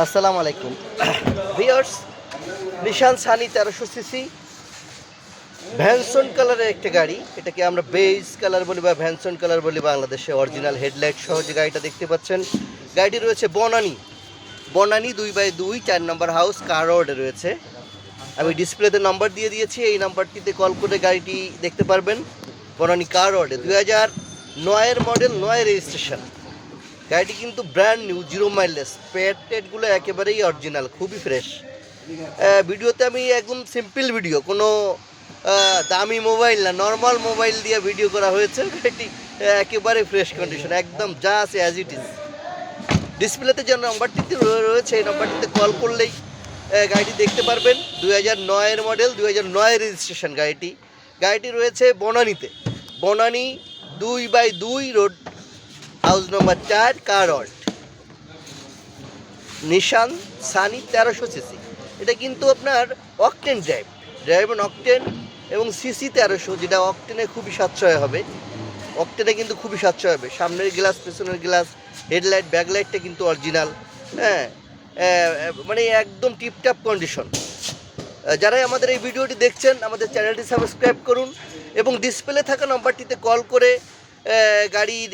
আসসালামু আলাইকুম ভিউয়ার্স, নিশান সানি 1300 সিসি ভ্যানসন কালারের একটা গাড়ি। এটাকে আমরা বেজ কালার বলি বা ভ্যানসন কালার বলি বাংলাদেশে। অরিজিনাল হেডলাইট সহ যে গাড়িটা দেখতে পাচ্ছেন, গাড়িটি রয়েছে বনানী 2x2 4 নম্বর হাউস কার রোডে রয়েছে। আমি ডিসপ্লেতে নাম্বার দিয়ে দিয়েছি, এই নাম্বারটিতে কল করে গাড়িটি দেখতে পারবেন। বনানী কার রোডে 2009-এর মডেল, 9 রেজিস্ট্রেশন। গাড়িটি কিন্তু ব্র্যান্ড নিউ, 0 মাইলেজ। টেটগুলো একেবারেই অরিজিনাল, খুবই ফ্রেশ। ভিডিওতে আমি একদম সিম্পল ভিডিও, কোনো দামি মোবাইল না, নর্মাল মোবাইল দিয়ে ভিডিও করা হয়েছে। গাড়িটি একেবারে ফ্রেশ কন্ডিশন, একদম যা আছে অ্যাজ ইট ইজ। ডিসপ্লেতে যে নাম্বারটিতে রয়েছে, এই নাম্বারটিতে কল করলেই গাড়িটি দেখতে পারবেন। 2009-এর মডেল, 2009 রেজিস্ট্রেশন গাড়িটি রয়েছে বনানী 2x2 রোড, হাউস নম্বর 4 কার রোড। নিশান সানি 1300 সিসি। এটা কিন্তু আপনার অকটেন ড্রাইভ অকটেন এবং সিসি 1300, যেটা অকটেনে খুবই সাশ্রয় হবে। অকটেনে কিন্তু খুবই সাশ্রয় হবে। সামনের গ্লাস, পেছনের গ্লাস, হেডলাইট, ব্যাকলাইটটা কিন্তু অরিজিনাল। হ্যাঁ, মানে একদম টিপটাপ কন্ডিশন। যারাই আমাদের এই ভিডিওটি দেখছেন, আমাদের চ্যানেলটি সাবস্ক্রাইব করুন এবং ডিসপ্লে থাকা নাম্বারটিতে কল করে গাড়ির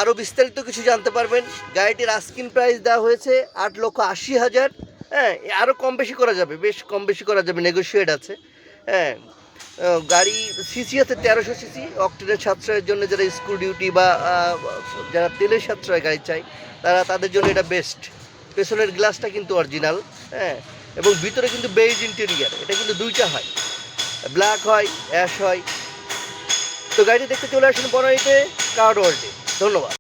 আরও বিস্তারিত কিছু জানতে পারবেন। গাড়িটির আস্কিং প্রাইস দেওয়া হয়েছে 8,80,000। হ্যাঁ, আরও কম বেশি করা যাবে, বেশ কম বেশি করা যাবে, নেগোশিয়েট আছে। হ্যাঁ, গাড়ি সিসি আছে 1300 সিসি। অকটেনের সাশ্রয়ের জন্য যারা স্কুল ডিউটি বা যারা তেলের সাশ্রয় গাড়ি চাই, তাদের জন্য এটা বেস্ট। পেছনের গ্লাসটা কিন্তু অরিজিনাল। হ্যাঁ, এবং ভিতরে কিন্তু বেজ ইন্টেরিয়ার। এটা কিন্তু দুইটা হয়, ব্ল্যাক হয়, অ্যাশ হয়। তো গাড়িটি দেখতে চলে আসুন বনানীতে কার রোডে। ধন্যবাদ।